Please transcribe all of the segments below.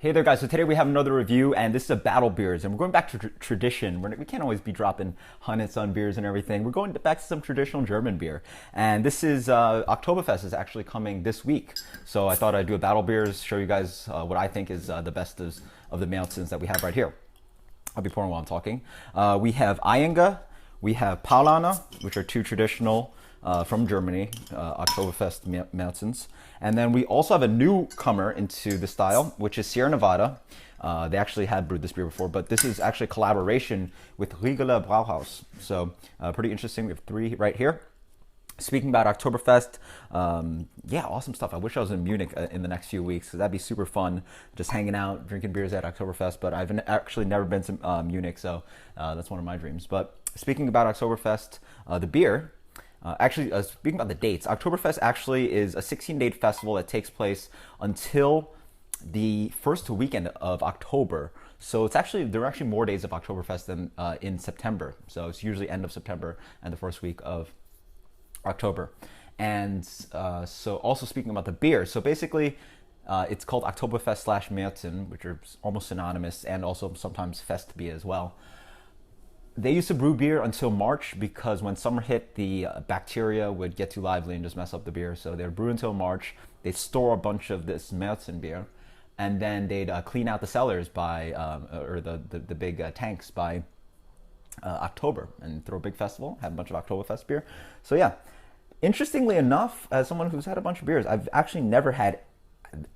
Hey there, guys. So today we have another review, and this is a battle beers, and we're going back to tradition. We can't always be dropping Hunts on beers and everything. We're going back to some traditional German beer, and this is Oktoberfest is actually coming this week. So I thought I'd do a battle beers, show you guys what I think is the best of the Malzens that we have right here. I'll be pouring while I'm talking. We have Ayinger, we have Paulaner, which are two traditional from Germany, Oktoberfest Malzens. And then we also have a newcomer into the style, which is Sierra Nevada. They actually had brewed this beer before, but this is actually a collaboration with Riegeler Brauhaus. So pretty interesting. We have three right here. Speaking about Oktoberfest, yeah, awesome stuff. I wish I was in Munich in the next few weeks, because that'd be super fun, just hanging out, drinking beers at Oktoberfest. But I've actually never been to Munich, so that's one of my dreams. But speaking about Oktoberfest, the beer, speaking about the dates, Oktoberfest actually is a 16-day festival that takes place until the first weekend of October. So there are actually more days of Oktoberfest than in September. So it's usually end of September and the first week of October. And so also speaking about the beer, so basically it's called Oktoberfest / Märzen, which are almost synonymous, and also sometimes Festbier as well. They used to brew beer until March, because when summer hit, the bacteria would get too lively and just mess up the beer. So they'd brew until March. They'd store a bunch of this Märzen beer, and then they'd clean out the cellars or the big tanks by October, and throw a big festival, have a bunch of Oktoberfest beer. So yeah, interestingly enough, as someone who's had a bunch of beers,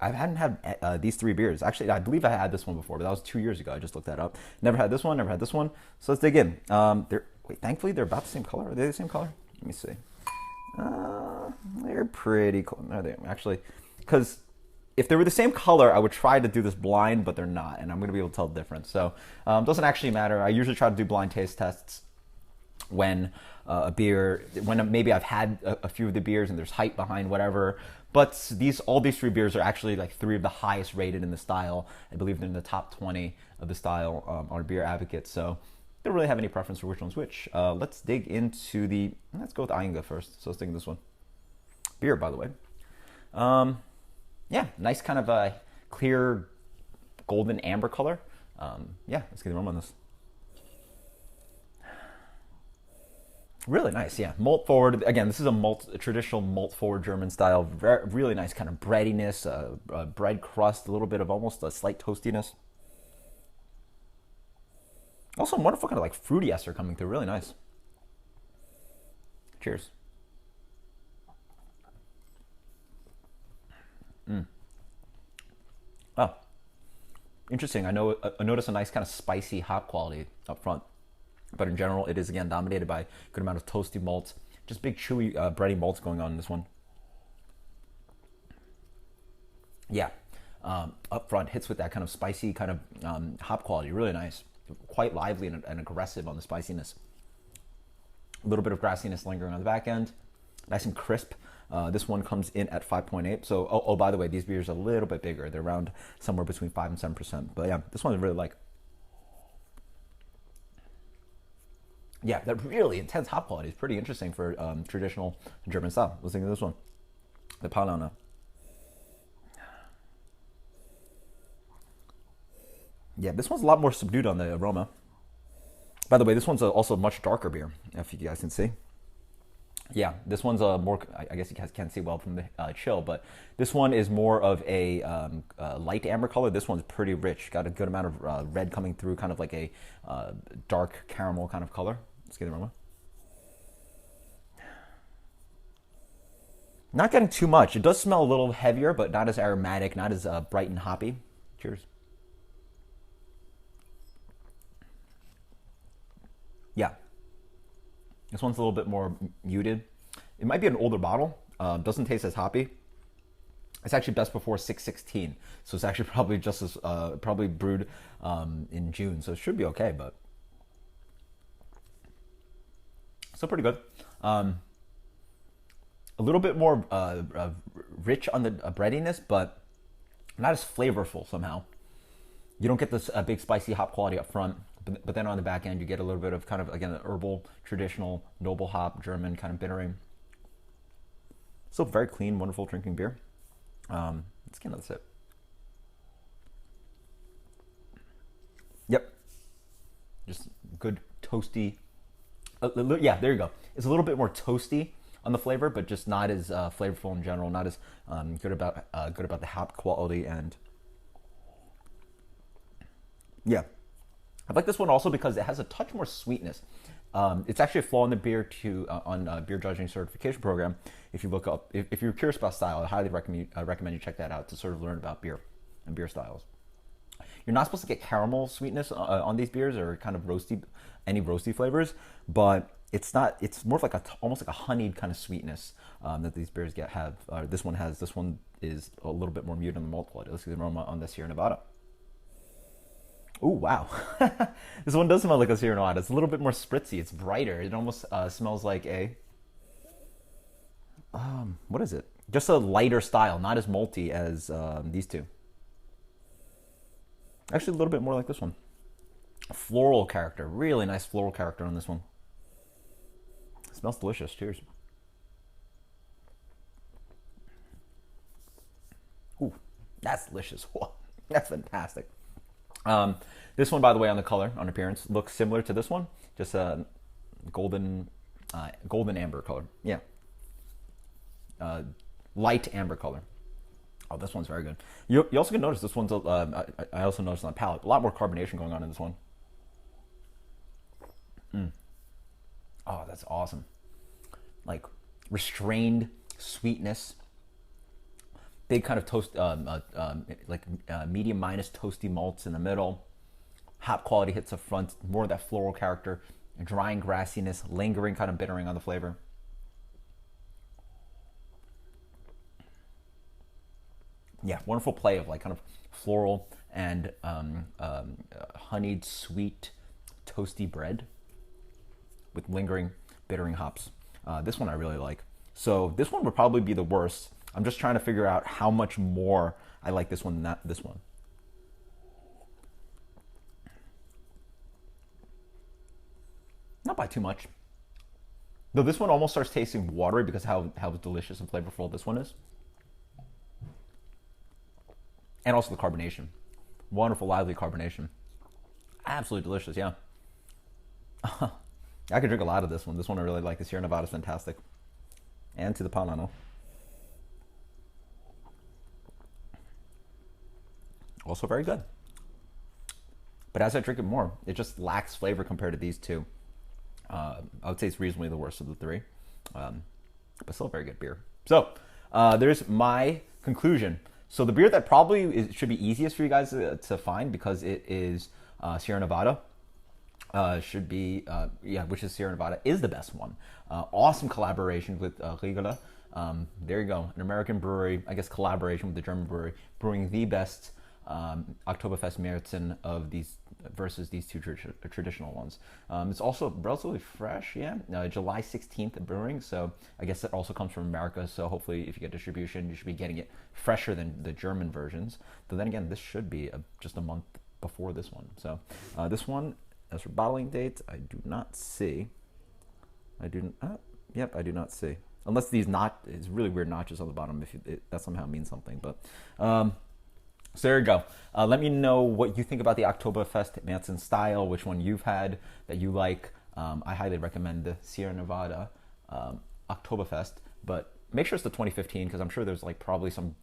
I hadn't had these three beers. Actually, I believe I had this one before, but that was 2 years ago. I just looked that up. Never had this one, never had this one. So let's dig in. Thankfully, they're about the same color. Are they the same color? Let me see. They're pretty cool. Are they actually? Because if they were the same color, I would try to do this blind, but they're not, and I'm going to be able to tell the difference. So it doesn't actually matter. I usually try to do blind taste tests when when maybe I've had a few of the beers and there's hype behind whatever. But all these three beers are actually like three of the highest rated in the style. I believe they're in the top 20 of the style on Beer Advocate. So don't really have any preference for which one's which. Let's dig into let's go with Ayinger first. So let's dig into this one. Beer, by the way. Yeah, nice kind of a clear golden amber color. Yeah, let's get the aroma on this. Really nice, yeah. Malt forward. Again, this is a traditional malt forward German style. Really nice kind of breadiness, bread crust, a little bit of almost a slight toastiness. Also, wonderful kind of like fruity ester coming through. Really nice. Cheers. Oh, interesting. I notice a nice kind of spicy hop quality up front. But in general, it is, again, dominated by a good amount of toasty malts. Just big, chewy, bready malts going on in this one. Yeah. Up front, hits with that kind of spicy kind of hop quality. Really nice. Quite lively and aggressive on the spiciness. A little bit of grassiness lingering on the back end. Nice and crisp. This one comes in at 5.8. So, by the way, these beers are a little bit bigger. They're around somewhere between 5 and 7%. But yeah, this one I really like. Yeah, that really intense hop quality is pretty interesting for traditional German style. Let's think of this one, the Paulaner. Yeah, this one's a lot more subdued on the aroma. By the way, this one's also a much darker beer, if you guys can see. Yeah, this one's a more, I guess you guys can't see well from the chill, but this one is more of a light amber color. This one's pretty rich. Got a good amount of red coming through, kind of like a dark caramel kind of color. Let's get the aroma. Not getting too much. It does smell a little heavier, but not as aromatic, not as bright and hoppy. Cheers. Yeah. This one's a little bit more muted. It might be an older bottle. Doesn't taste as hoppy. It's actually best before 6/16, so it's actually probably just as probably brewed in June, so it should be okay. But still pretty good. A little bit more rich on the breadiness, but not as flavorful somehow. You don't get this big spicy hop quality up front. But then on the back end, you get a little bit of kind of, again, the herbal, traditional, noble hop, German kind of bittering. Still very clean, wonderful drinking beer. Let's get another sip. good toasty. Yeah, there you go. It's a little bit more toasty on the flavor, but just not as flavorful in general. Not as good about the hop quality, and yeah, I like this one also because it has a touch more sweetness. It's actually a flaw in the beer on beer judging certification program. If you look up, if you're curious about style, I highly recommend you check that out to sort of learn about beer and beer styles. You're not supposed to get caramel sweetness on these beers or kind of any roasty flavors, but it's not. It's more of like almost like a honeyed kind of sweetness that these beers have. This one has. This one is a little bit more muted on the malt quality. Let's see the aroma on the Sierra Nevada. Oh wow, this one does smell like a Sierra Nevada. It's a little bit more spritzy. It's brighter. It almost smells like a what is it? Just a lighter style, not as malty as these two. Actually, a little bit more like this one. Floral character, really nice floral character on this one. It smells delicious. Cheers. Ooh, that's delicious. That's fantastic. This one, by the way, on the color, on appearance, looks similar to this one, just a golden amber color. Yeah, light amber color. Oh, this one's very good. You also can notice this one's. I also noticed on the palate a lot more carbonation going on in this one. Oh, that's awesome. Like restrained sweetness. Big kind of toast, medium minus toasty malts in the middle. Hop quality hits up front, more of that floral character, drying grassiness, lingering kind of bittering on the flavor. Yeah, wonderful play of like kind of floral and honeyed, sweet, toasty bread with lingering, bittering hops. This one I really like. So this one would probably be the worst. I'm just trying to figure out how much more I like this one than this one. Not by too much. Though this one almost starts tasting watery because how delicious and flavorful this one is. And also the carbonation. Wonderful, lively carbonation. Absolutely delicious, yeah. I could drink a lot of this one. This one I really like. The Sierra Nevada is fantastic. And to the Paulaner. Also very good. But as I drink it more, it just lacks flavor compared to these two. I would say it's reasonably the worst of the three. But still a very good beer. So, there's my conclusion. So the beer that probably should be easiest for you guys to find because it is Sierra Nevada, which is Sierra Nevada, is the best one. Awesome collaboration with Riegele. There you go, an American brewery, I guess collaboration with the German brewery, brewing the best Oktoberfest Märzen of these versus these two traditional ones. It's also relatively fresh, July 16th brewing, so I guess that also comes from America, so hopefully if you get distribution, you should be getting it fresher than the German versions. But then again, this should be just a month before this one. So this one, as for bottling date, I do not see. I do not see. Unless these it's really weird notches on the bottom, that somehow means something, but... So there you go. Let me know what you think about the Oktoberfest Märzen style, which one you've had that you like. I highly recommend the Sierra Nevada Oktoberfest, but make sure it's the 2015 because I'm sure there's like probably some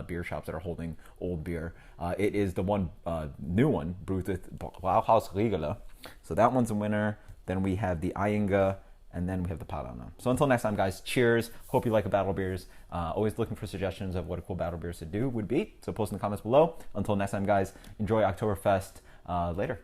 beer shops that are holding old beer. It is the one new one brewed with Brauhaus Riegele. So that one's a winner. Then we have the Ayinger, and then we have the Paulaner. So until next time, guys, cheers. Hope you like battle beers. Always looking for suggestions of what a cool battle beers to do would be. So post in the comments below. Until next time, guys, enjoy Oktoberfest later.